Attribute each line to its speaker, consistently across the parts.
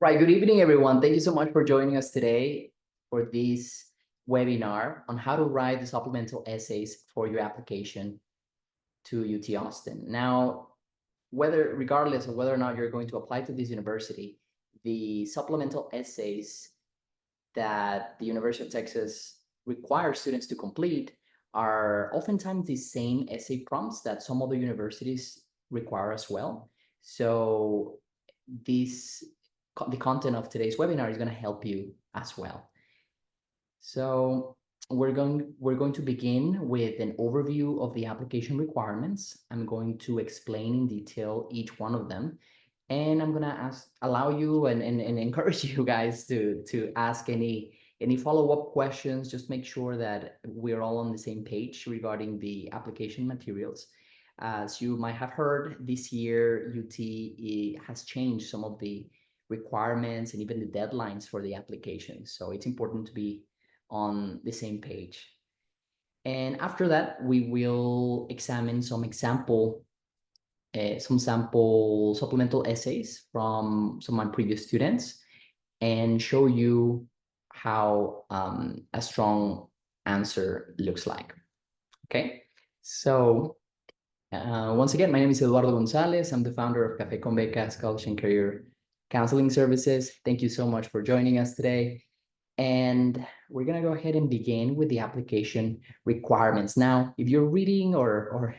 Speaker 1: Right, good evening, everyone. Thank you so much for joining us today for this webinar on how to write the supplemental essays for your application to UT Austin. Now, regardless of whether or not you're going to apply to this university, the supplemental essays that the University of Texas requires students to complete are oftentimes the same essay prompts that some other universities require as well. So the content of today's webinar is going to help you as well. So we're going to begin with an overview of the application requirements. I'm going to explain in detail each one of them, and I'm going to allow you and encourage you guys to ask any follow-up questions. Just make sure that we're all on the same page regarding the application materials. As you might have heard, this year UT has changed some of the requirements and even the deadlines for the application. So it's important to be on the same page. And after that, we will examine some sample supplemental essays from some of my previous students and show you how a strong answer looks like. Okay, so once again, my name is Eduardo Gonzalez. I'm the founder of Café con Becas College and Career Counseling Services. Thank you so much for joining us today. And we're going to go ahead and begin with the application requirements. Now, if you're reading or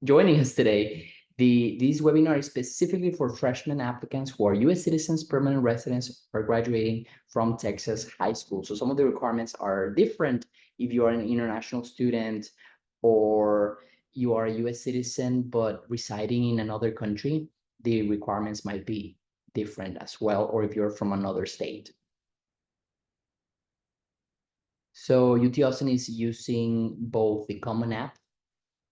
Speaker 1: joining us today, this webinar is specifically for freshman applicants who are U.S. citizens, permanent residents, or graduating from Texas high school. So some of the requirements are different if you are an international student or you are a U.S. citizen but residing in another country. The requirements might be different as well, or if you're from another state. So UT Austin is using both the Common App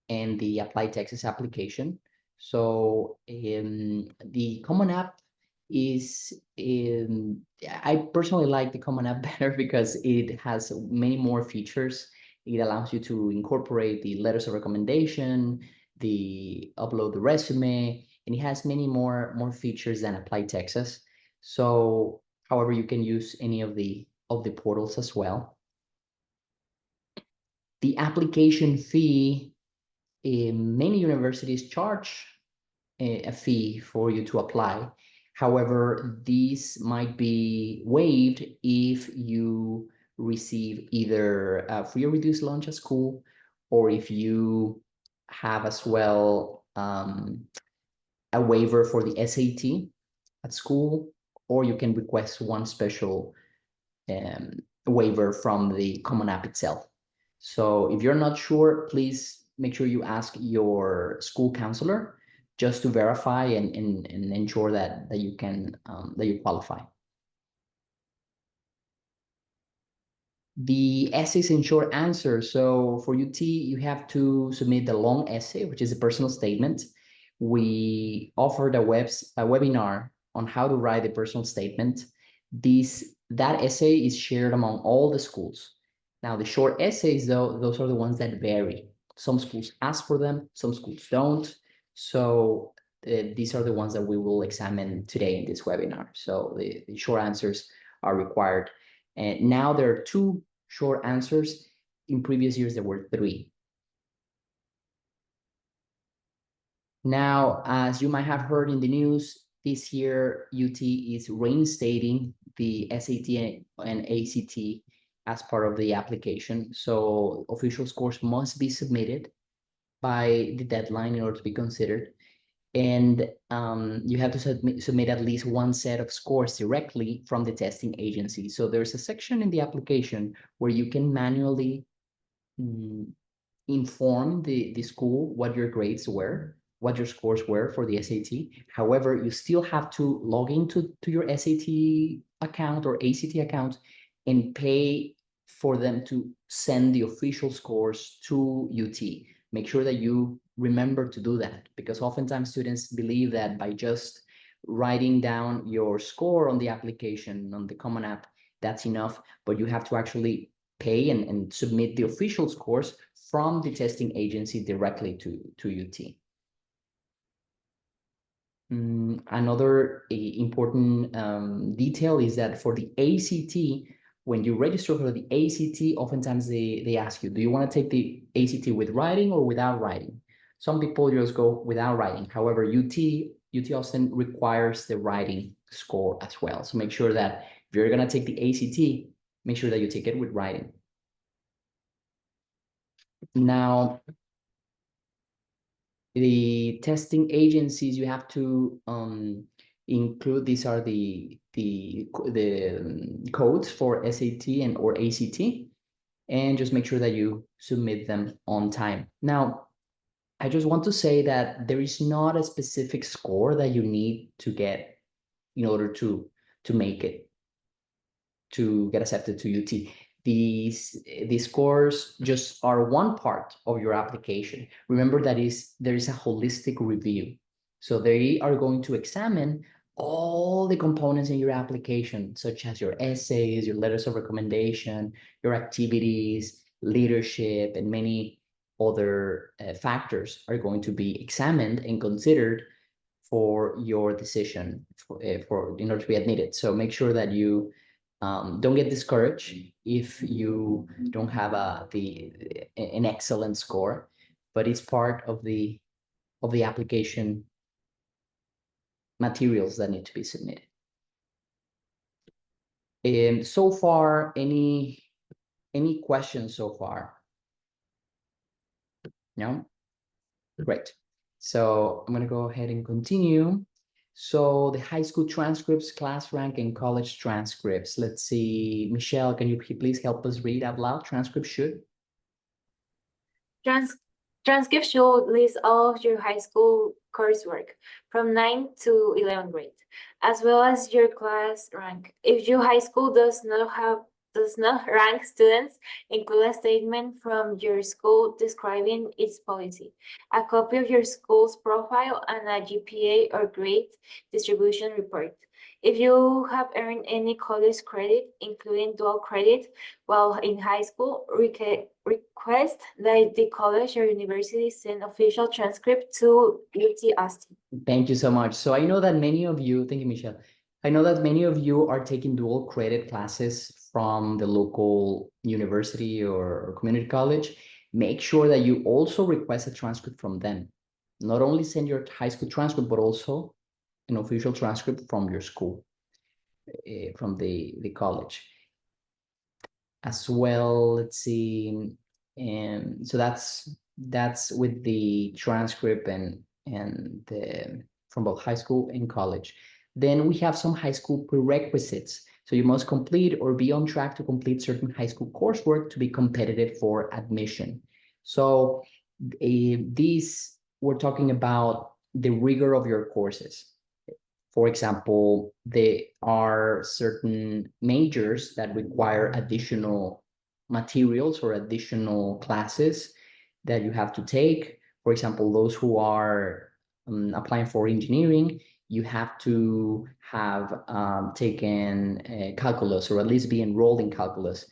Speaker 1: and the Apply Texas application. So the Common App is, I personally like the Common App better because it has many more features. It allows you to incorporate the letters of recommendation, the upload the resume, and it has many more features than Apply Texas. So, however, you can use any of the portals as well. The application fee, many universities charge a fee for you to apply. However, these might be waived if you receive either a free or reduced lunch at school, or if you have as well a waiver for the SAT at school, or you can request one special waiver from the Common App itself. So if you're not sure, please make sure you ask your school counselor just to verify and ensure that you can that you qualify. The essays and short answers. So for UT, you have to submit the long essay, which is a personal statement. We offered a webinar on how to write a personal statement. That essay is shared among all the schools. Now, the short essays, though, those are the ones that vary. Some schools ask for them, some schools don't. So these are the ones that we will examine today in this webinar. So the short answers are required. And now there are 2 short answers. In previous years, there were 3. Now, as you might have heard in the news, this year UT is reinstating the SAT and ACT as part of the application. So official scores must be submitted by the deadline in order to be considered. And you have to submit at least one set of scores directly from the testing agency. So there's a section in the application where you can manually inform the school what your grades were, what your scores were for the SAT. However, you still have to log into your SAT account or ACT account and pay for them to send the official scores to UT. Make sure that you remember to do that, because oftentimes students believe that by just writing down your score on the application, on the Common App, that's enough, but you have to actually pay and submit the official scores from the testing agency directly to UT. Another important detail is that for the ACT, when you register for the ACT, oftentimes they ask you, do you want to take the ACT with writing or without writing? Some people just go without writing. However, UT Austin requires the writing score as well. So make sure that if you're going to take the ACT, make sure that you take it with writing. Now, the testing agencies you have to include. These are the codes for SAT and or ACT, and just make sure that you submit them on time. Now, I just want to say that there is not a specific score that you need to get in order to make it, to get accepted to UT. These scores just are one part of your application. Remember that there is a holistic review. So they are going to examine all the components in your application, such as your essays, your letters of recommendation, your activities, leadership, and many other factors are going to be examined and considered for your decision for in order to be admitted. So make sure that you don't get discouraged if you don't have an excellent score, but it's part of the application materials that need to be submitted. So far, any questions so far? No? Great. So I'm going to go ahead and continue. So the high school transcripts, class rank, and college transcripts. Let's see. Michelle, can you please help us read out loud? Transcript should.
Speaker 2: Transcripts should list all of your high school coursework from 9th to 11th grade, as well as your class rank. If your high school does not rank students, include a statement from your school describing its policy, a copy of your school's profile, and a GPA or grade distribution report. If you have earned any college credit, including dual credit, while in high school, request that the college or university send official transcript to UT Austin.
Speaker 1: Thank you so much. So I know that many of you, thank you, Michelle. I know that many of you are taking dual credit classes from the local university or community college. Make sure that you also request a transcript from them. Not only send your high school transcript, but also an official transcript from your school, from the college as well. Let's see. And so that's with the transcript and the from both high school and college. Then we have some high school prerequisites. So you must complete or be on track to complete certain high school coursework to be competitive for admission. So these, we're talking about the rigor of your courses. For example, there are certain majors that require additional materials or additional classes that you have to take. For example, those who are applying for engineering, you have to have taken calculus, or at least be enrolled in calculus.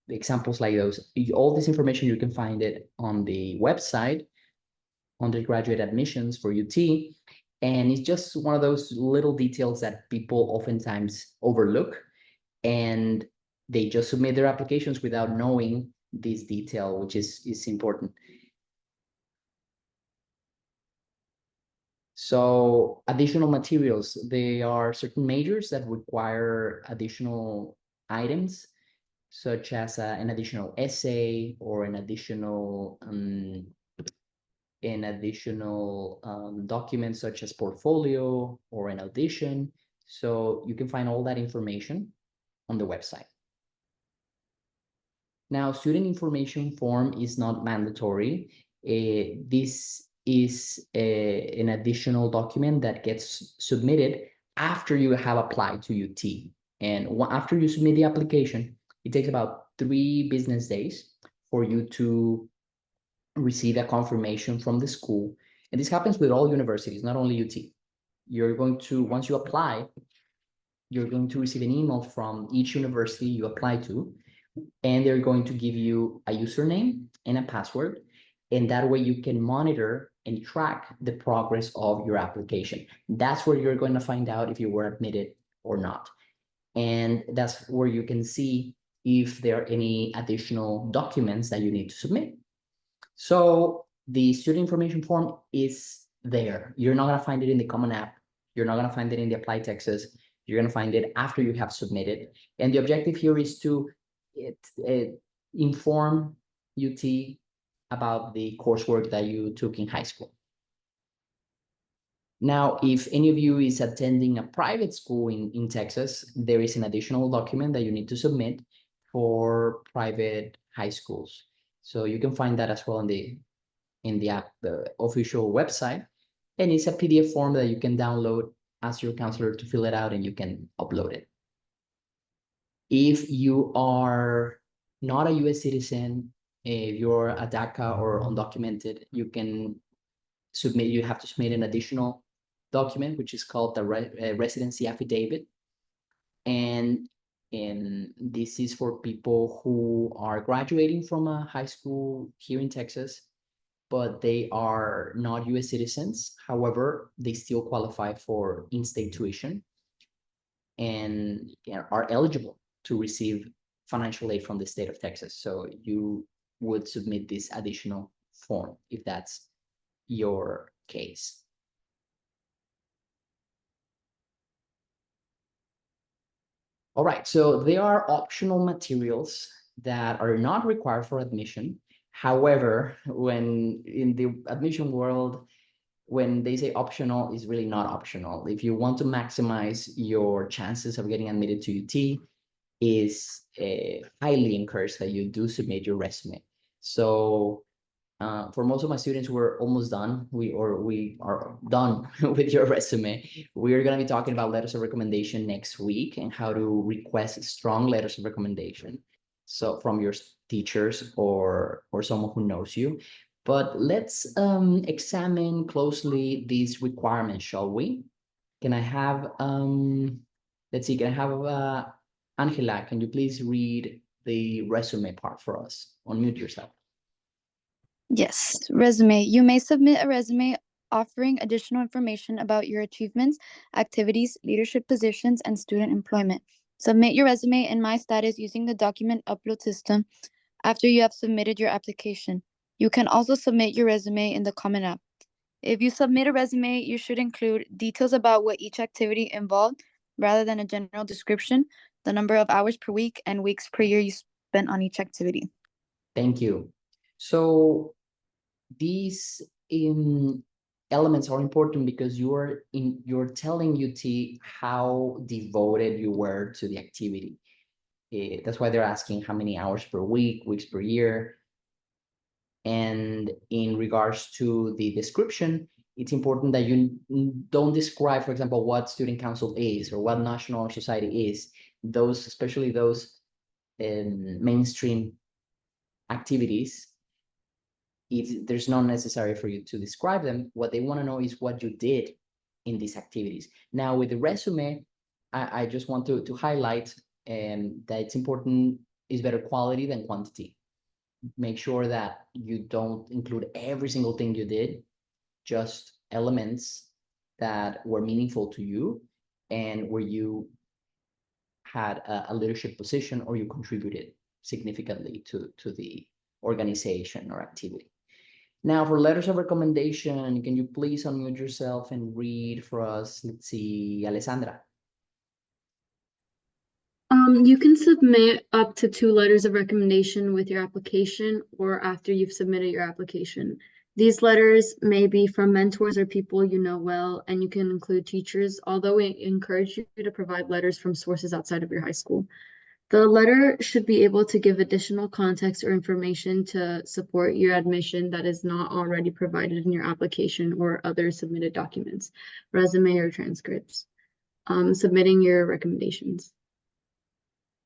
Speaker 1: Examples like those. All this information, you can find it on the website, undergraduate admissions for UT. And it's just one of those little details that people oftentimes overlook, and they just submit their applications without knowing this detail, which is important. So additional materials, there are certain majors that require additional items, such as an additional essay or an additional documents such as portfolio or an audition. So you can find all that information on the website. Now, student information form is not mandatory. This is an additional document that gets submitted after you have applied to UT. And after you submit the application, it takes about 3 business days for you to receive a confirmation from the school. And this happens with all universities, not only UT. You're going to, once you apply, you're going to receive an email from each university you apply to, and they're going to give you a username and a password. And that way you can monitor and track the progress of your application. That's where you're going to find out if you were admitted or not. And that's where you can see if there are any additional documents that you need to submit. So the student information form is there. You're not going to find it in the Common App. You're not going to find it in the Apply Texas. You're going to find it after you have submitted. And the objective here is to inform UT about the coursework that you took in high school. Now, if any of you is attending a private school in Texas, there is an additional document that you need to submit for private high schools. So you can find that as well in the app, the official website. And it's a PDF form that you can download, ask your counselor to fill it out, and you can upload it. If you are not a US citizen, if you're a DACA or undocumented, you have to submit an additional document, which is called the residency affidavit. And this is for people who are graduating from a high school here in Texas, but they are not US citizens. However, they still qualify for in-state tuition and are eligible to receive financial aid from the state of Texas. So you would submit this additional form if that's your case. All right, so there are optional materials that are not required for admission. However, when in the admission world, when they say optional, is really not optional. If you want to maximize your chances of getting admitted to UT, is highly encouraged that you do submit your resume. So for most of my students, we're almost done. We are done with your resume. We're going to be talking about letters of recommendation next week and how to request strong letters of recommendation. So from your teachers or someone who knows you. But let's examine closely these requirements, shall we? Can I have, let's see, can I have Angela, can you please read the resume part for us? Unmute yourself.
Speaker 3: Yes, resume. You may submit a resume offering additional information about your achievements, activities, leadership positions, and student employment. Submit your resume in My Status using the document upload system after you have submitted your application. You can also submit your resume in the Common App. If you submit a resume, you should include details about what each activity involved rather than a general description, the number of hours per week, and weeks per year you spent on each activity.
Speaker 1: Thank you. So these elements are important because you're telling UT how devoted you were to the activity. That's why they're asking how many hours per week, weeks per year. And in regards to the description, it's important that you don't describe, for example, what student council is or what National Honor Society is. Those, especially those mainstream activities, there's not necessary for you to describe them. What they want to know is what you did in these activities. Now, with the resume, I just want to highlight that it's important is better quality than quantity. Make sure that you don't include every single thing you did, just elements that were meaningful to you and where you had a leadership position or you contributed significantly to the organization or activity. Now, for letters of recommendation, can you please unmute yourself and read for us? Let's see, Alessandra.
Speaker 4: You can submit up to 2 letters of recommendation with your application or after you've submitted your application. These letters may be from mentors or people you know well, and you can include teachers, although we encourage you to provide letters from sources outside of your high school. The letter should be able to give additional context or information to support your admission that is not already provided in your application or other submitted documents, resume or transcripts. Submitting your recommendations.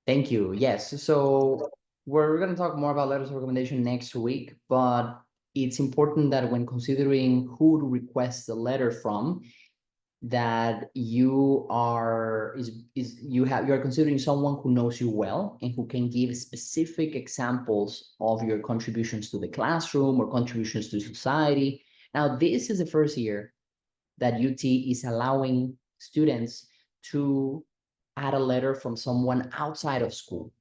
Speaker 1: Thank you. Yes, so we're going to talk more about letters of recommendation next week, but it's important that when considering who to request the letter from, that you are considering someone who knows you well and who can give specific examples of your contributions to the classroom or contributions to society, Now, this is the first year that UT is allowing students to add a letter from someone outside of school.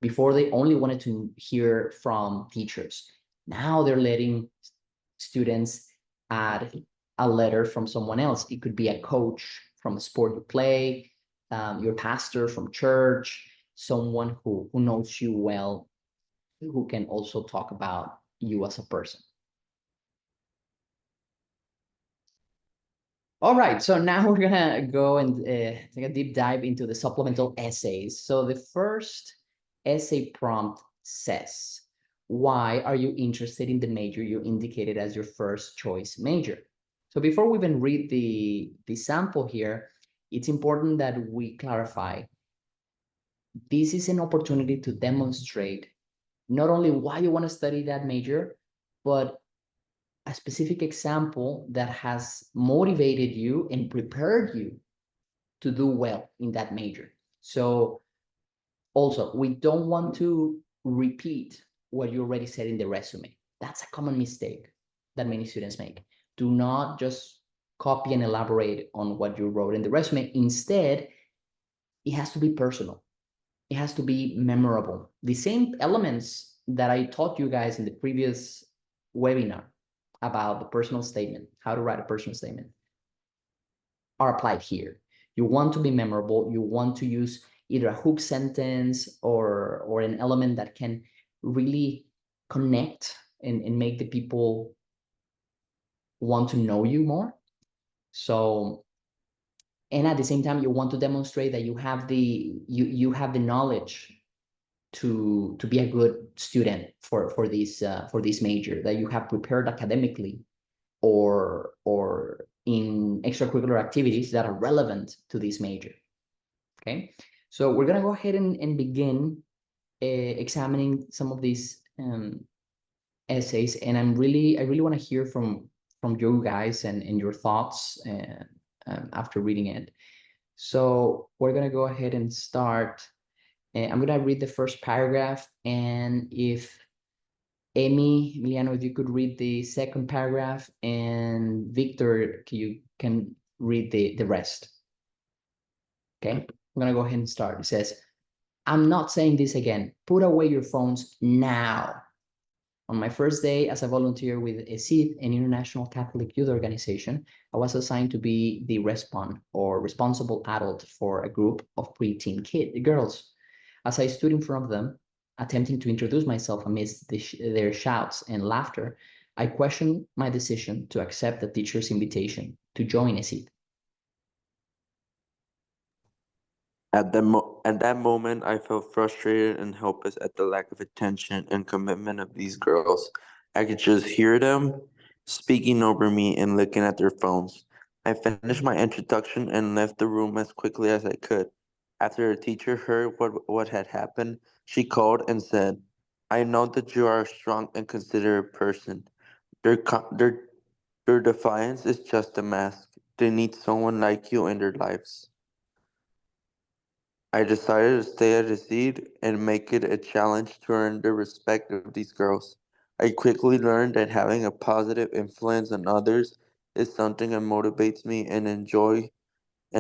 Speaker 1: Before, they only wanted to hear from teachers. Now they're letting students add a letter from someone else. It could be a coach from a sport you play, your pastor from church, someone who knows you well, who can also talk about you as a person. All right, so now we're gonna go and take a deep dive into the supplemental essays. So the first essay prompt says, why are you interested in the major you indicated as your first choice major? So before we even read the sample here, it's important that we clarify, this is an opportunity to demonstrate not only why you want to study that major, but a specific example that has motivated you and prepared you to do well in that major. So also, we don't want to repeat what you already said in the resume. That's a common mistake that many students make. Do not just copy and elaborate on what you wrote in the resume. Instead, it has to be personal. It has to be memorable. The same elements that I taught you guys in the previous webinar about the personal statement, how to write a personal statement, are applied here. You want to be memorable. You want to use either a hook sentence or an element that can really connect and make the people want to know you more. So, and at the same time, you want to demonstrate that you have the knowledge to be a good student for this major, that you have prepared academically or in extracurricular activities that are relevant to this major. Okay, so we're gonna go ahead and begin examining some of these essays, and I really want to hear from you guys and your thoughts after reading it. So we're gonna go ahead and start. I'm gonna read the first paragraph, and if Emiliano, if you could read the second paragraph, and Victor, you can read the rest. Okay, I'm gonna go ahead and start. It says, I'm not saying this again. Put away your phones now. On my first day as a volunteer with ESID, an international Catholic youth organization, I was assigned to be the respond or responsible adult for a group of preteen girls. As I stood in front of them, attempting to introduce myself amidst their shouts and laughter, I questioned my decision to accept the teacher's invitation to join ESID.
Speaker 5: At that moment, I felt frustrated and helpless at the lack of attention and commitment of these girls. I could just hear them speaking over me and looking at their phones. I finished my introduction and left the room as quickly as I could. After the teacher heard what had happened, she called and said, I know that you are a strong and considerate person. Their, co- their, their defiance is just a mask. They need someone like you in their lives. I decided to stay at his seat and make it a challenge to earn the respect of these girls. I quickly learned that having a positive influence on others is something that motivates me and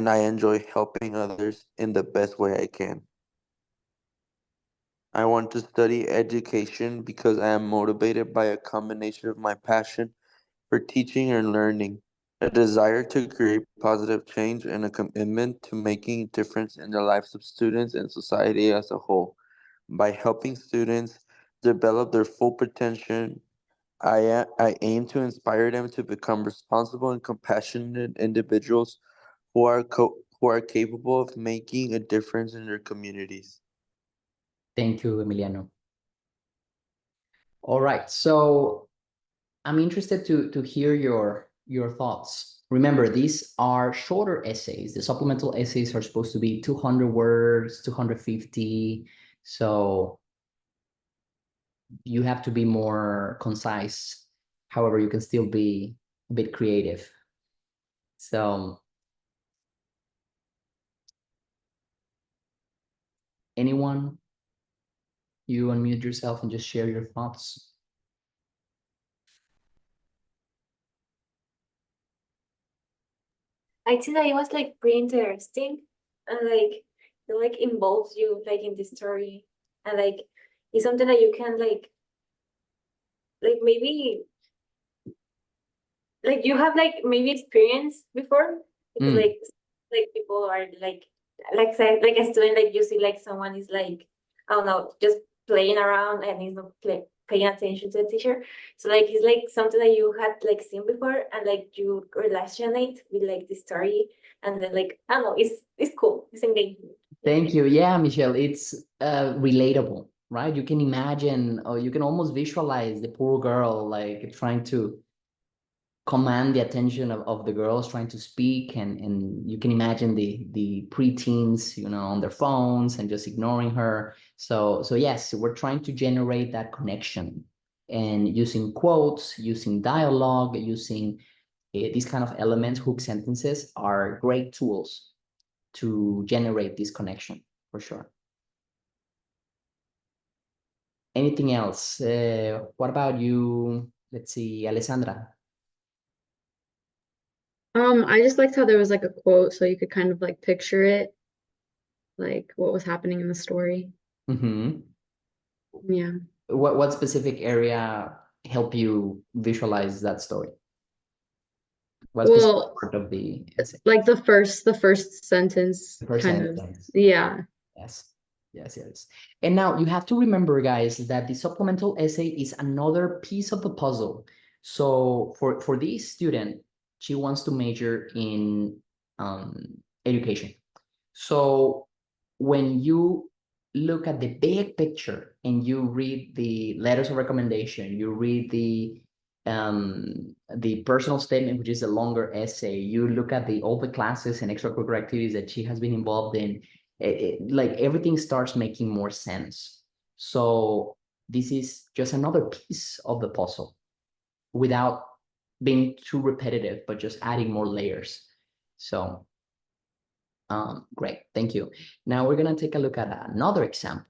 Speaker 5: I enjoy helping others in the best way I can. I want to study education because I am motivated by a combination of my passion for teaching and learning, a desire to create positive change, and a commitment to making a difference in the lives of students and society as a whole. By helping students develop their full potential, I aim to inspire them to become responsible and compassionate individuals who are capable of making a difference in their communities.
Speaker 1: Thank you, Emiliano. All right, so I'm interested to hear your thoughts. Remember, these are shorter essays. The supplemental essays are supposed to be 200 words, 250. So you have to be more concise. However, you can still be a bit creative. So anyone, you unmute yourself and just share your thoughts.
Speaker 2: I think that it was like pretty interesting, and like it like involves you like in the story, and like it's something that you can like maybe like you have like maybe experience before, because
Speaker 1: Mm,
Speaker 2: like people are like say like a student, like you see like someone is like, I don't know, just playing around and he's not paying attention to the teacher. So like it's like something that you had like seen before, and like you relationate with like the story, and then like I don't know, it's cool, it's engaging.
Speaker 1: thank you. Yeah, Michelle, it's relatable, right? You can imagine, or you can almost visualize the poor girl like trying to command the attention of the girls trying to speak, and you can imagine the preteens, you know, on their phones and just ignoring her. So yes, we're trying to generate that connection, and using quotes, using dialogue, using these kind of elements, hook sentences are great tools to generate this connection for sure. Anything else? What about you? Let's see, Alessandra.
Speaker 4: I just liked how there was like a quote so you could kind of like picture it, like what was happening in the story.
Speaker 1: Mm-hmm.
Speaker 4: Yeah.
Speaker 1: What specific area help you visualize that story? What specific
Speaker 4: Well,
Speaker 1: part of the essay?
Speaker 4: like the first sentence
Speaker 1: The first
Speaker 4: kind of,
Speaker 1: sentence.
Speaker 4: yeah.
Speaker 1: Yes. Yes, yes. And now you have to remember, guys, that the supplemental essay is another piece of the puzzle. So for this student, she wants to major in education. So when you look at the big picture and you read the letters of recommendation, you read the personal statement, which is a longer essay, you look at all the classes and extracurricular activities that she has been involved in, like everything starts making more sense. So this is just another piece of the puzzle without being too repetitive, but just adding more layers. So great, thank you. Now we're gonna take a look at another example.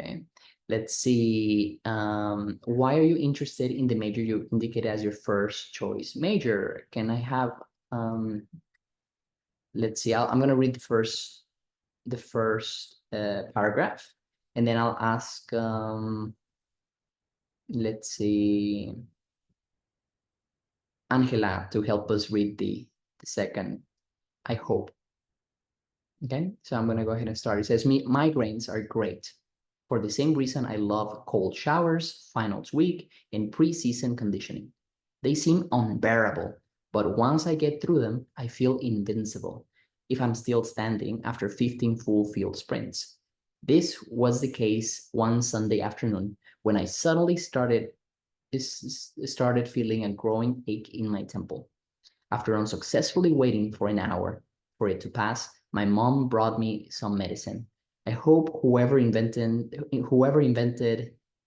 Speaker 1: Okay, let's see. Why are you interested in the major you indicated as your first choice major? Can I have, let's see, I'm gonna read the first paragraph, and then I'll ask, let's see, Angela to help us read the second, I hope. Okay, so I'm gonna go ahead and start. It says, migraines are great. For the same reason, I love cold showers, finals week, and preseason conditioning. They seem unbearable, but once I get through them, I feel invincible if I'm still standing after 15 full field sprints. This was the case one Sunday afternoon when I suddenly started feeling a growing ache in my temple. After unsuccessfully waiting for an hour for it to pass, my mom brought me some medicine. I hope whoever invented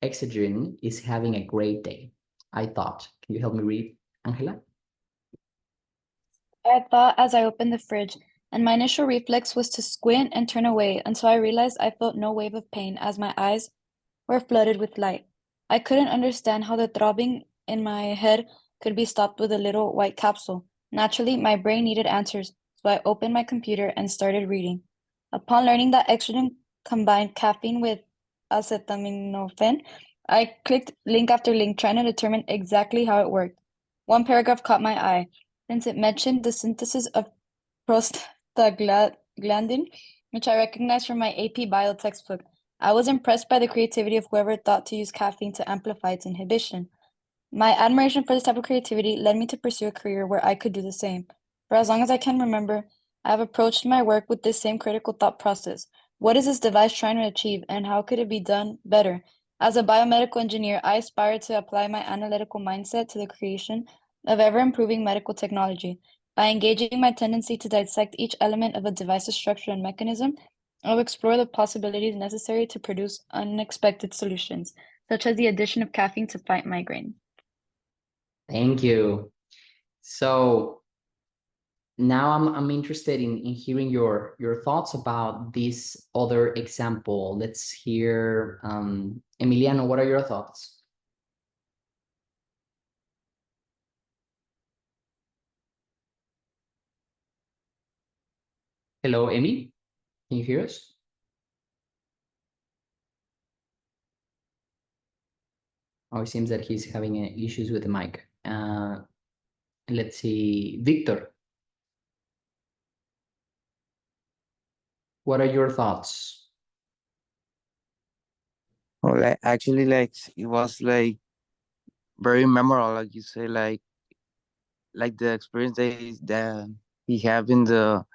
Speaker 1: Exogen is having a great day. I thought. Can you help me read, Angela?
Speaker 3: I thought as I opened the fridge, and my initial reflex was to squint and turn away until I realized I felt no wave of pain as my eyes were flooded with light. I couldn't understand how the throbbing in my head could be stopped with a little white capsule. Naturally, my brain needed answers, so I opened my computer and started reading. Upon learning that estrogen combined caffeine with acetaminophen, I clicked link after link trying to determine exactly how it worked. One paragraph caught my eye, since it mentioned the synthesis of prostaglandin, which I recognized from my AP Bio textbook. I was impressed by the creativity of whoever thought to use caffeine to amplify its inhibition. My admiration for this type of creativity led me to pursue a career where I could do the same. For as long as I can remember, I have approached my work with this same critical thought process. What is this device trying to achieve, and how could it be done better? As a biomedical engineer, I aspire to apply my analytical mindset to the creation of ever-improving medical technology. By engaging my tendency to dissect each element of a device's structure and mechanism, I will explore the possibilities necessary to produce unexpected solutions, such as the addition of caffeine to fight migraine.
Speaker 1: Thank you. So now I'm interested in hearing your thoughts about this other example. Let's hear, Emiliano, what are your thoughts? Hello, Amy. Can you hear us? Oh, it seems that he's having issues with the mic. Let's see, Victor. What are your thoughts?
Speaker 6: Well, actually, like it was like very memorable, like you say, like the experience that he have in the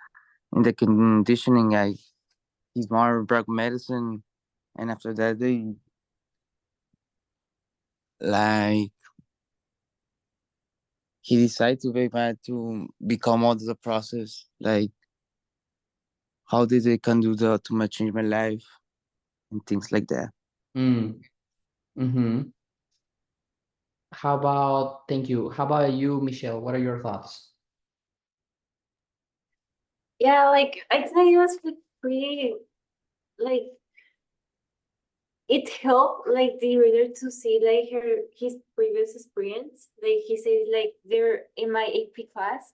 Speaker 6: conditioning. Like he's more drug medicine, and after that, they like he decided to be bad to become all the process. Like how did they can do the to my change my life and things like that.
Speaker 1: Mm. Mm-hmm. How about, thank you. How about you, Michelle? What are your thoughts?
Speaker 2: Yeah, like I think it was pretty like it helped like the reader to see like his previous experience. Like he said like they're in my AP class,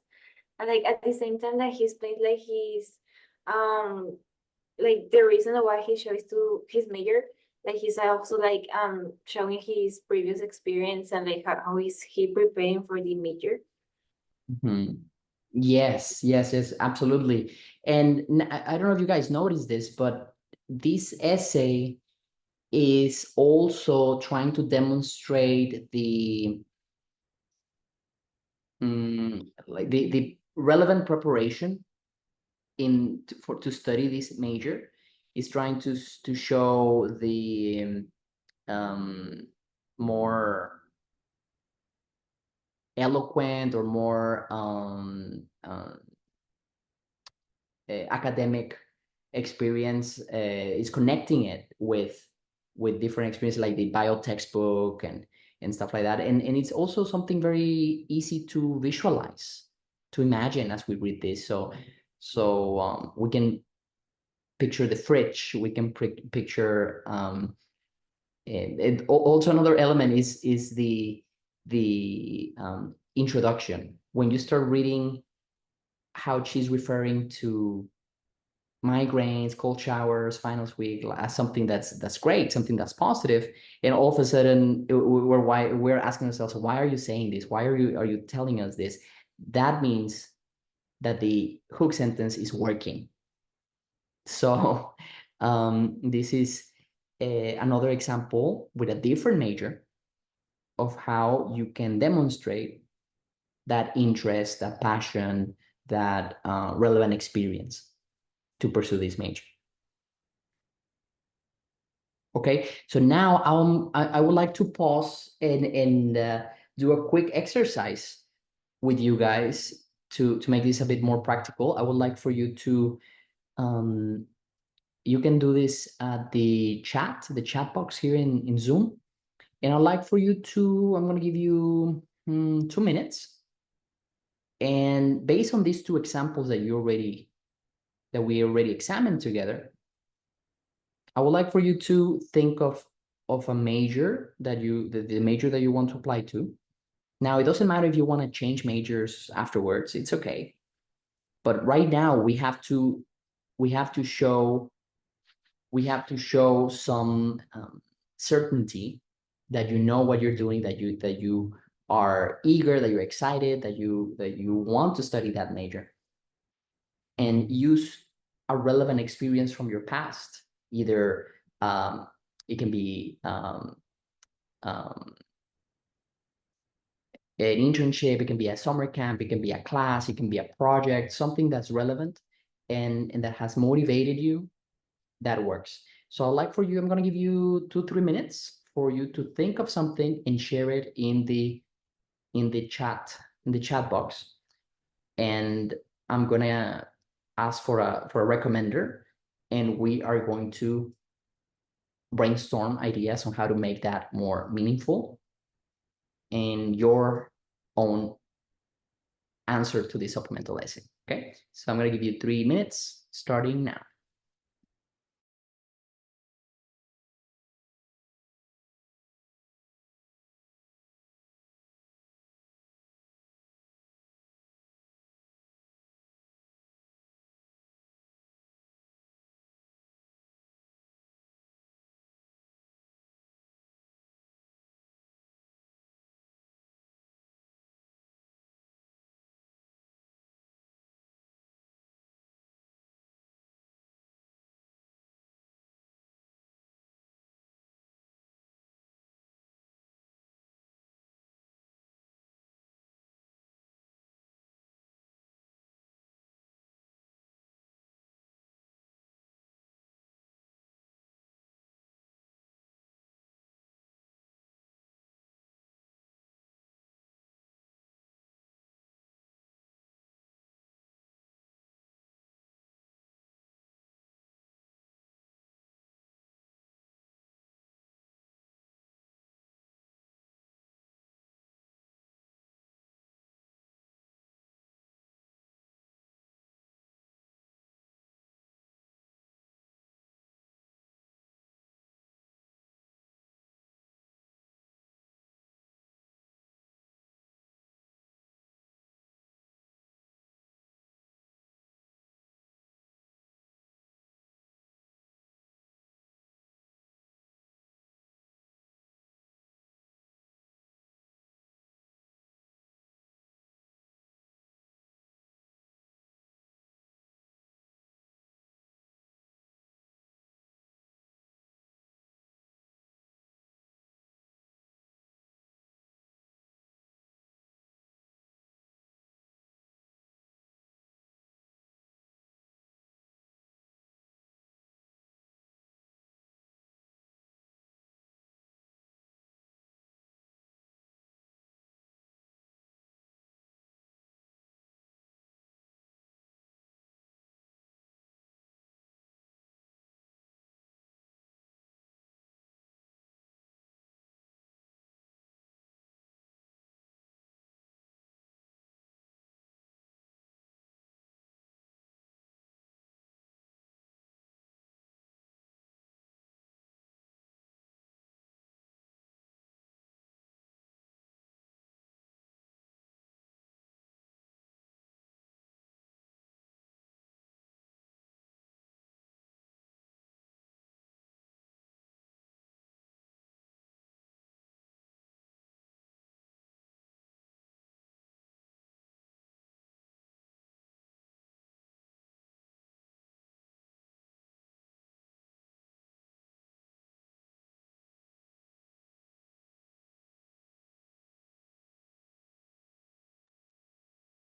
Speaker 2: and like at the same time that he explained like his um like the reason why he chose to his major. Like he's also like showing his previous experience and like how is he preparing for the major.
Speaker 1: Mhm. Yes, yes, yes, absolutely. And I don't know if you guys noticed this, but this essay is also trying to demonstrate the like the relevant preparation to study this major. Is trying to show the um, more eloquent or more academic experience, is connecting it with different experiences like the bio textbook and stuff like that, and it's also something very easy to visualize, to imagine as we read this. So we can picture the fridge, we can picture and also another element is the introduction. When you start reading how she's referring to migraines, cold showers, finals week as something that's great, something that's positive, and all of a sudden we're asking ourselves, why are you saying this? Why are you telling us this? That means that the hook sentence is working. So this is another example with a different major of how you can demonstrate that interest, that passion, that relevant experience to pursue this major. Okay, so now I would like to pause and do a quick exercise with you guys to make this a bit more practical. I would like for you to you can do this at the chat box here in Zoom, and I'd like for you to, I'm going to give you 2 minutes, and based on these two examples that we already examined together, I would like for you to think of a major that the major that you want to apply to. Now, it doesn't matter if you want to change majors afterwards, it's okay. But right now we have to show some certainty that you know what you're doing, that you are eager, that you're excited, that you want to study that major, and use a relevant experience from your past. Either it can be um, an internship, it can be a summer camp, it can be a class, it can be a project, something that's relevant and that has motivated you, that works. So I'd like for you, I'm going to give you 2-3 minutes for you to think of something and share it in the chat box. And I'm going to ask for a recommender, and we are going to brainstorm ideas on how to make that more meaningful and your own answer to the supplemental essay. Okay, so I'm going to give you 3 minutes starting now.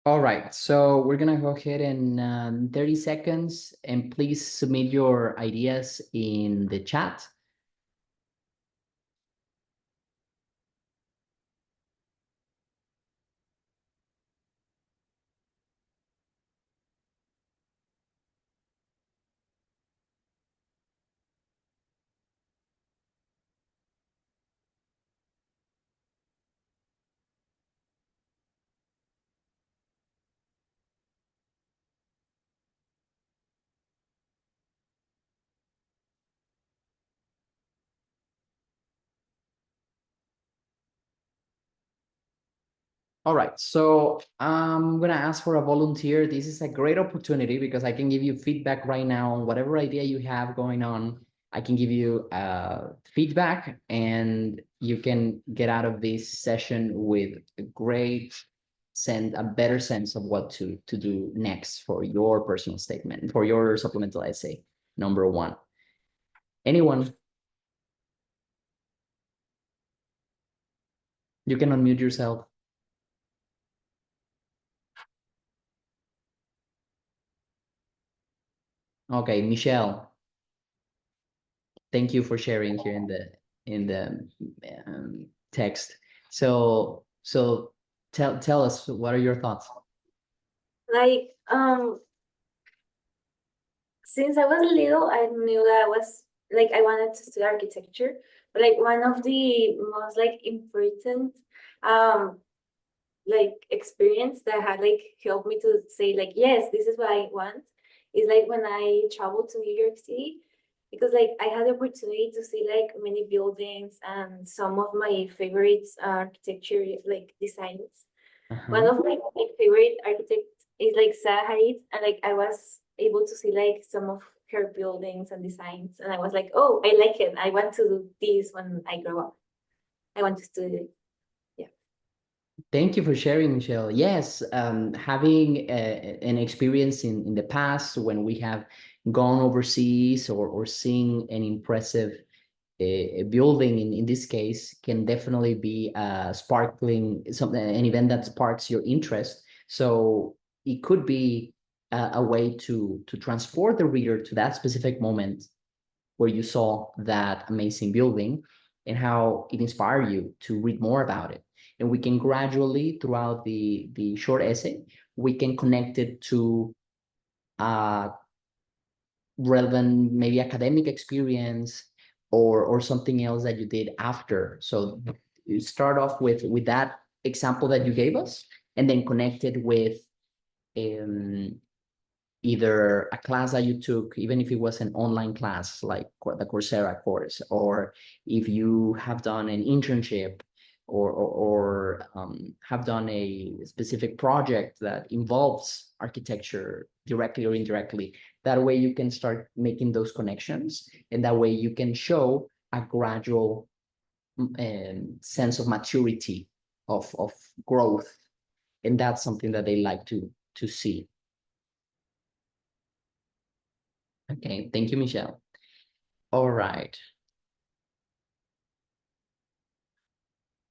Speaker 1: All right, so we're gonna go ahead in 30 seconds, and please submit your ideas in the chat. All right, so I'm gonna ask for a volunteer. This is a great opportunity because I can give you feedback right now on whatever idea you have going on. I can give you feedback, and you can get out of this session with a great sense, a better sense of what to do next for your personal statement, for your supplemental essay, number one. Anyone? You can unmute yourself. Okay, Michelle. Thank you for sharing here in the text. So tell us, what are your thoughts?
Speaker 2: Like, since I was little, I knew that I was like I wanted to study architecture. But like one of the most like important like experience that had like helped me to say like yes, this is what I want is like when I traveled to New York City, because like I had the opportunity to see like many buildings and some of my favorites architecture like designs. One of my favorite architects is like Zaha Hadid, and like I was able to see like some of her buildings and designs, and I was like, oh, I like it. I want to do this when I grow up. I want to study it. Yeah.
Speaker 1: Thank you for sharing, Michelle. Yes, having an experience in the past when we have gone overseas, or seeing an impressive a building in this case, can definitely be sparkling something, an event that sparks your interest. So it could be a way to transport the reader to that specific moment where you saw that amazing building, and how it inspired you to read more about it. And we can gradually, throughout the short essay, we can connect it to relevant, maybe academic experience, or something else that you did after. So you start off with that example that you gave us, and then connect it with um, either a class that you took, even if it was an online class like the Coursera course, or if you have done an internship, or have done a specific project that involves architecture directly or indirectly. That way you can start making those connections, and that way you can show a gradual sense of maturity, of growth, and that's something that they like to see. Okay, thank you, Michelle. All right.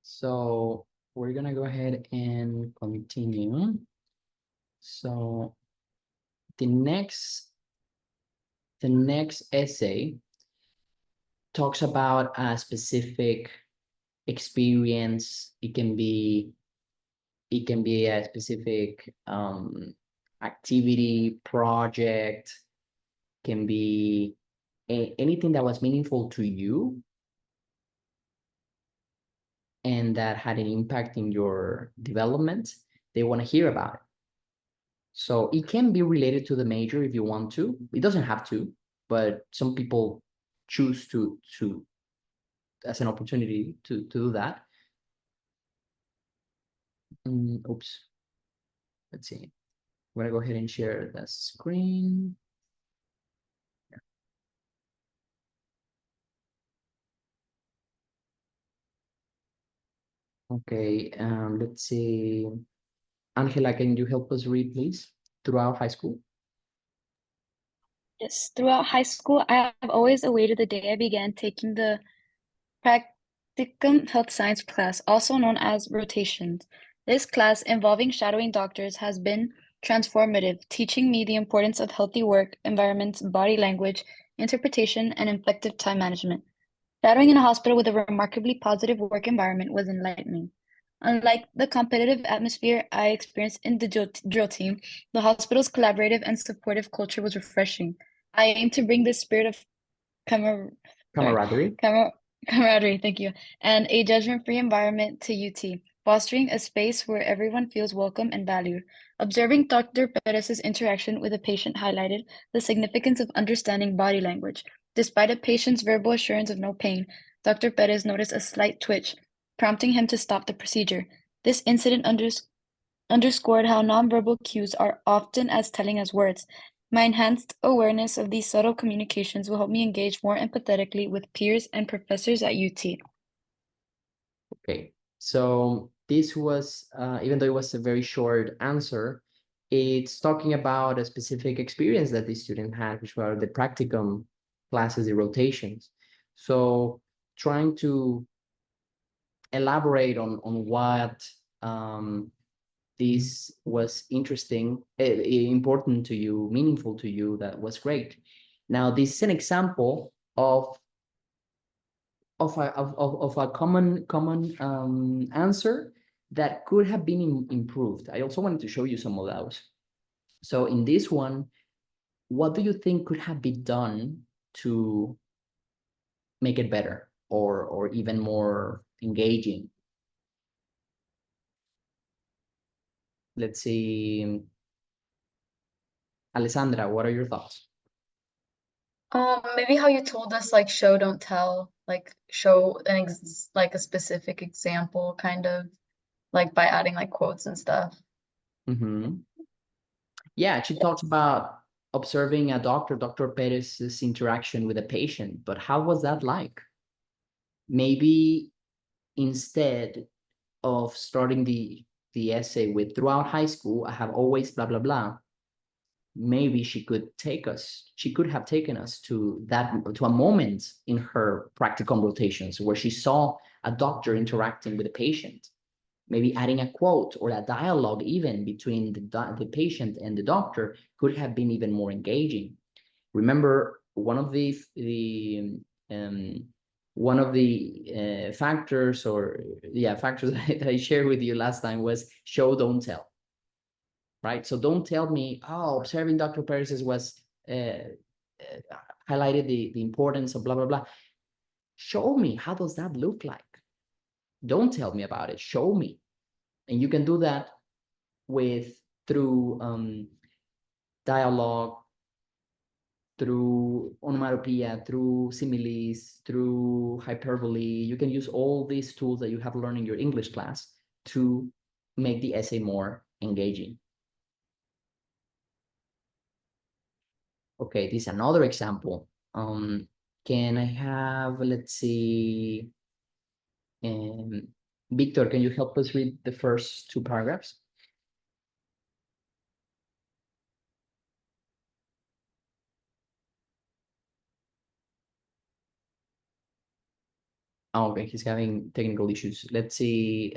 Speaker 1: So we're gonna go ahead and continue. So the next essay talks about a specific experience. It can be a specific activity, project, can be anything that was meaningful to you and that had an impact in your development. They want to hear about it. So it can be related to the major if you want to. It doesn't have to, but some people choose to as an opportunity to do that. Oops. Let's see. I'm gonna go ahead and share the screen. Okay, let's see. Angela, can you help us read, please, throughout high school?
Speaker 3: Yes, throughout high school, I have always awaited the day I began taking the practicum health science class, also known as rotations. This class involving shadowing doctors has been transformative, teaching me the importance of healthy work environments, body language, interpretation, and effective time management. Shadowing in a hospital with a remarkably positive work environment was enlightening. Unlike the competitive atmosphere I experienced in the drill team, the hospital's collaborative and supportive culture was refreshing. I aim to bring this spirit of camar sorry,
Speaker 1: Camaraderie.
Speaker 3: camaraderie, thank you, and a judgment-free environment to UT, fostering a space where everyone feels welcome and valued. Observing Dr. Perez's interaction with a patient highlighted the significance of understanding body language. Despite a patient's verbal assurance of no pain, Dr. Perez noticed a slight twitch, prompting him to stop the procedure. This incident underscored how nonverbal cues are often as telling as words. My enhanced awareness of these subtle communications will help me engage more empathetically with peers and professors at UT.
Speaker 1: Okay, so this was, even though it was a very short answer, it's talking about a specific experience that the student had, which were the practicum classes, the rotations. So trying to elaborate on what this was interesting, important to you, meaningful to you, that was great. Now, this is an example of a common answer that could have been improved. I also wanted to show you some of those. So in this one, what do you think could have been done to make it better or even more engaging? Let's see. Alessandra, what are your thoughts?
Speaker 4: Maybe how you told us like show, don't tell, like show like a specific example, kind of like by adding like quotes and stuff.
Speaker 1: Mm-hmm. Yeah, she talks about observing a doctor, Dr. Perez's interaction with a patient, but how was that like? Maybe instead of starting the essay with throughout high school, I have always blah, blah, blah, maybe she could have taken us to a moment in her practicum rotations where she saw a doctor interacting with a patient, maybe adding a quote or a dialogue even between the patient and the doctor could have been even more engaging. Remember, one of the factors that I shared with you last time was show, don't tell. Right? So don't tell me, oh, observing Dr. Perez's was highlighted the importance of blah, blah, blah. Show me, how does that look like? Don't tell me about it, show me. And you can do that through dialogue, through onomatopoeia, through similes, through hyperbole. You can use all these tools that you have learned in your English class to make the essay more engaging. Okay, this is another example. Can I have, let's see, Victor, can you help us read the first two paragraphs? Oh, okay, he's having technical issues. Let's see,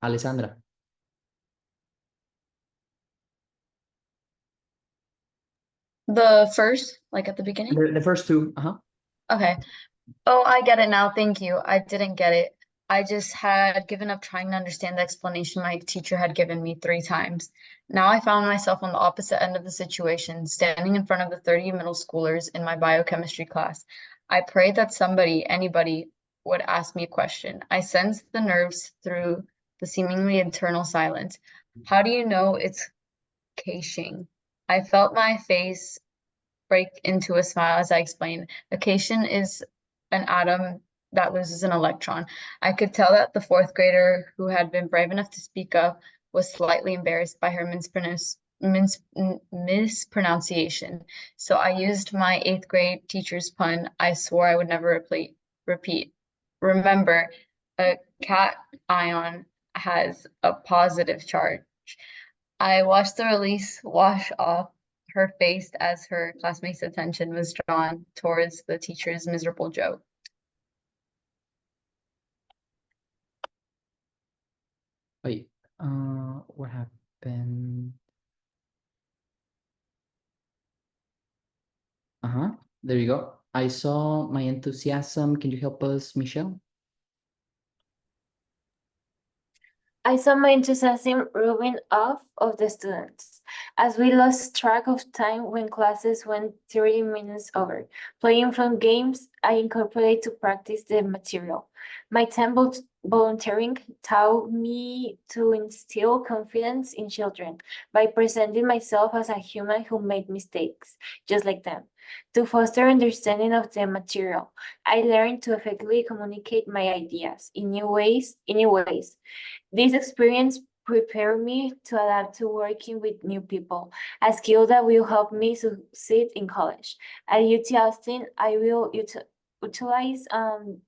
Speaker 1: Alessandra.
Speaker 4: The first, like at the beginning?
Speaker 1: The first two,
Speaker 4: Okay. Oh, I get it now. Thank you. I didn't get it. I just had given up trying to understand the explanation my teacher had given me 3 times. Now I found myself on the opposite end of the situation, standing in front of the 30 middle schoolers in my biochemistry class. I prayed that somebody, anybody, would ask me a question. I sensed the nerves through the seemingly eternal silence. How do you know it's caching? I felt my face break into a smile as I explained. A cation is an atom that loses an electron. I could tell that the fourth grader who had been brave enough to speak up was slightly embarrassed by her mispronunciation. So I used my 8th grade teacher's pun I swore I would never repeat. Remember, a cation has a positive charge. I watched the release wash off her face as her classmates' attention was drawn towards the teacher's miserable joke.
Speaker 1: Wait, what happened? There you go. I saw my enthusiasm. Can you help us, Michelle?
Speaker 2: I saw my enthusiasm rubbing off of the students, as we lost track of time when classes went 30 minutes over. Playing from games I incorporate to practice the material. My time volunteering taught me to instill confidence in children by presenting myself as a human who made mistakes, just like them. To foster understanding of the material, I learned to effectively communicate my ideas in new ways. This experience prepared me to adapt to working with new people, a skill that will help me succeed in college. At UT Austin, I will utilize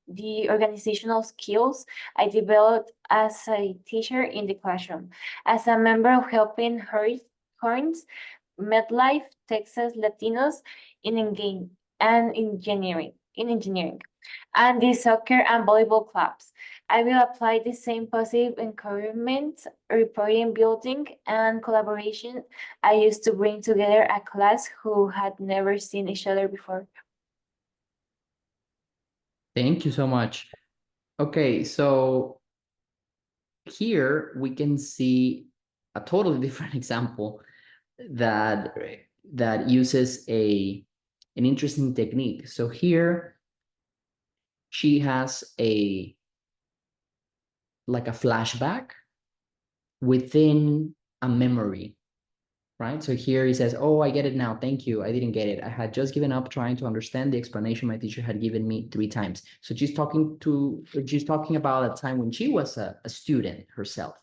Speaker 2: the organizational skills I developed as a teacher in the classroom, as a member of Helping Horns, MedLife, Texas Latinos in engineering, and the soccer and volleyball clubs. I will apply the same positive encouragement, reporting, building, and collaboration I used to bring together a class who had never seen each other before.
Speaker 1: Thank you so much. Okay, so here we can see a totally different example that uses an interesting technique. So here she has like a flashback within a memory, right? So here he says, oh, I get it now. Thank you. I didn't get it. I had just given up trying to understand the explanation my teacher had given me 3 times. So she's talking about a time when she was a student herself.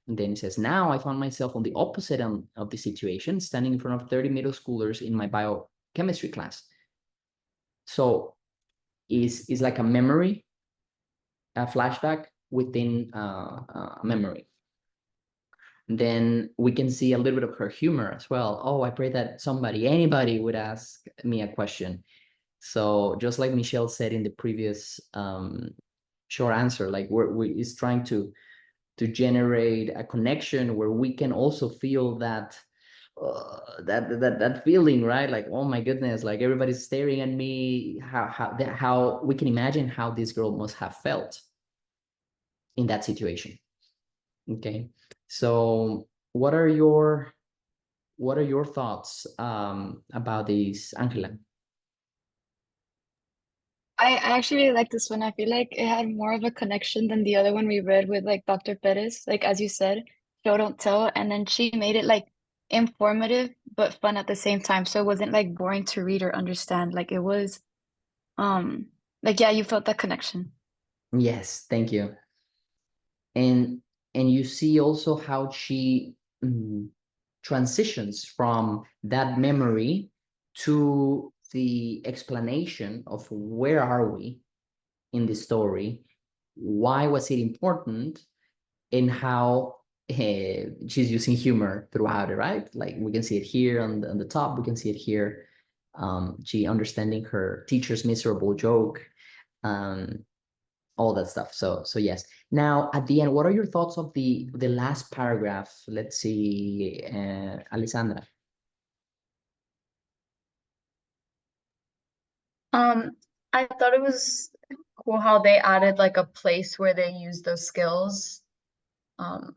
Speaker 1: And then he says, now I found myself on the opposite end of the situation, standing in front of 30 middle schoolers in my biochemistry class. So is like a memory, a flashback within a memory. Then we can see a little bit of her humor as well. Oh, I pray that anybody would ask me a question. So just like Michelle said in the previous short answer, like we is trying to generate a connection where we can also feel that that feeling, right? Like, oh my goodness, like everybody's staring at me. How we can imagine how this girl must have felt in that situation. Okay, so what are your thoughts about this, Angela?
Speaker 3: I actually really like this one. I feel like it had more of a connection than the other one we read with like Dr. Perez. Like as you said, show don't tell, and then she made it like informative but fun at the same time. So it wasn't like boring to read or understand. Like it was like yeah, you felt that connection.
Speaker 1: Yes, thank you. And you see also how she transitions from that memory to the explanation of where are we in the story, why was it important, and how she's using humor throughout it, right? Like we can see it here on the top, we can see it here. She understanding her teacher's miserable joke, all that stuff. So yes. Now at the end, what are your thoughts of the last paragraph? Let's see, Alessandra.
Speaker 4: I thought it was cool how they added like a place where they use those skills, um,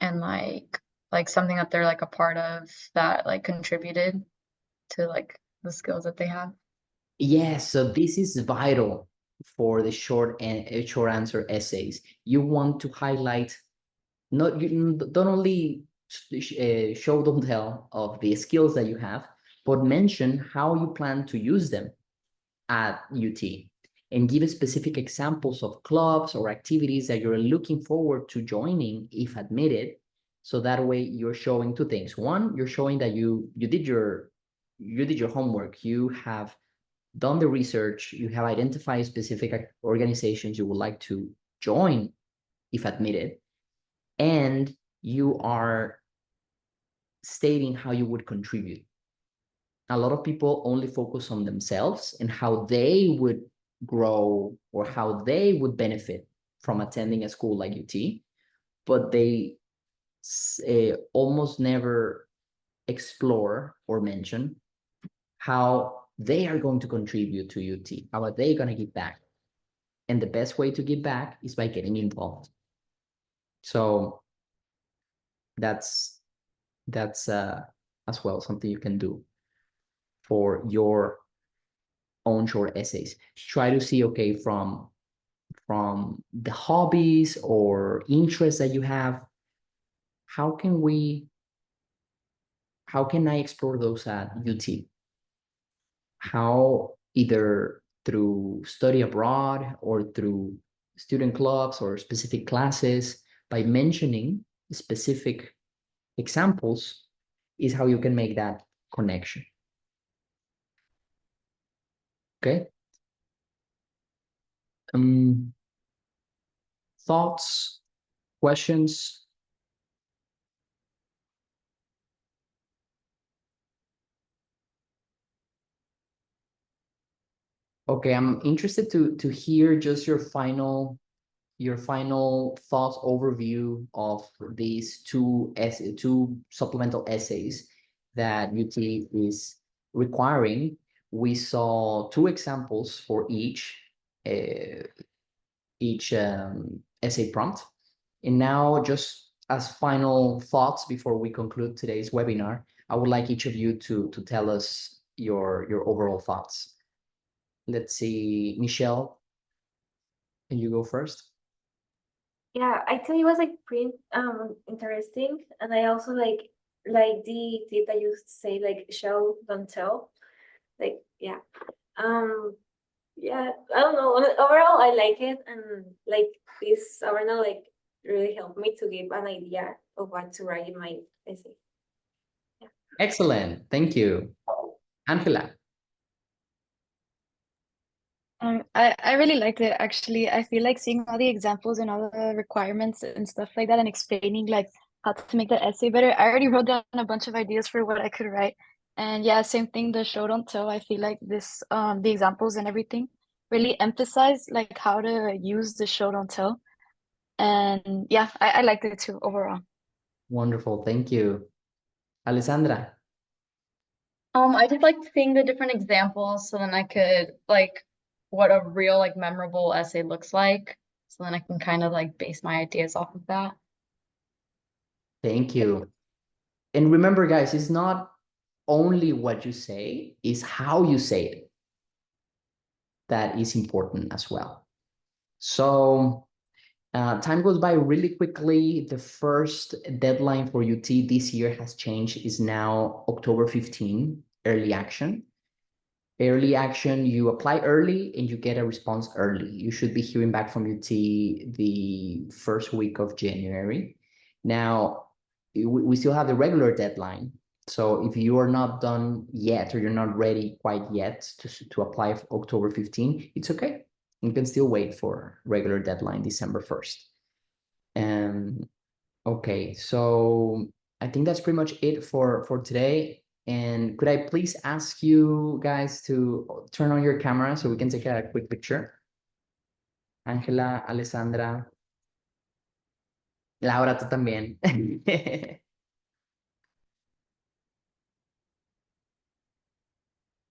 Speaker 4: and like something that they're like a part of that like contributed to like the skills that they have.
Speaker 1: Yes, so this is vital for the short answer essays. You want to highlight not you don't only show, don't tell of the skills that you have, but mention how you plan to use them at UT and give specific examples of clubs or activities that you're looking forward to joining if admitted. So that way you're showing 2 things. One, you're showing that you did your homework. You have done the research. You have identified specific organizations you would like to join if admitted, and you are stating how you would contribute. A lot of people only focus on themselves and how they would grow or how they would benefit from attending a school like UT. but they almost never explore or mention how they are going to contribute to UT. How are they going to give back? And the best way to give back is by getting involved. So that's as well something you can do for your own short essays. Try to see, okay, from the hobbies or interests that you have, how can I explore those at UT? How, either through study abroad or through student clubs or specific classes, by mentioning specific examples, is how you can make that connection. Okay. Thoughts, questions? Okay, I'm interested to hear just your final thoughts, overview of these two supplemental essays that UT is requiring. We saw two examples for each essay prompt. And now, just as final thoughts before we conclude today's webinar, I would like each of you to tell us your overall thoughts. Let's see, Michelle, can you go first?
Speaker 2: Yeah, I think it was like pretty interesting, and I also like the tip that you say, like show don't tell. Like yeah. Yeah, I don't know. Overall, I like it, and like this overall like really helped me to give an idea of what to write in my essay. Yeah.
Speaker 1: Excellent, thank you. Angela.
Speaker 3: I really liked it actually. I feel like seeing all the examples and all the requirements and stuff like that and explaining like how to make the essay better. I already wrote down a bunch of ideas for what I could write. And yeah, same thing, the show don't tell. I feel like this the examples and everything really emphasize like how to use the show don't tell. And yeah, I liked it too overall.
Speaker 1: Wonderful, thank you. Alessandra.
Speaker 4: I just like seeing the different examples so then I could like what a real like memorable essay looks like. So then I can kind of like base my ideas off of that.
Speaker 1: Thank you. And remember, guys, it's not only what you say, it's how you say it that is important as well. So time goes by really quickly. The first deadline for UT this year has changed, is now October 15, early action. Early action, you apply early and you get a response early. You should be hearing back from UT the first week of January. Now, we still have the regular deadline. So if you are not done yet, or you're not ready quite yet to apply for October 15, it's okay. You can still wait for regular deadline, December 1st. Okay, so I think that's pretty much it for today. And could I please ask you guys to turn on your camera so we can take a quick picture? Ángela, Alessandra, Laura, tú también.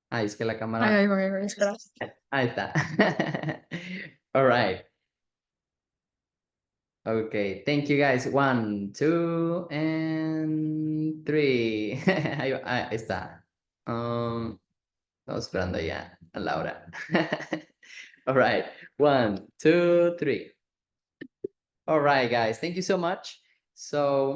Speaker 1: Ay, es que la cámara.
Speaker 4: Espera.
Speaker 1: Ahí está. All right. Okay, thank you guys. 1, 2, and 3. Ahí está. Estamos esperando ya a Laura. All right, 1, 2, 3. All right, guys, thank you so much. So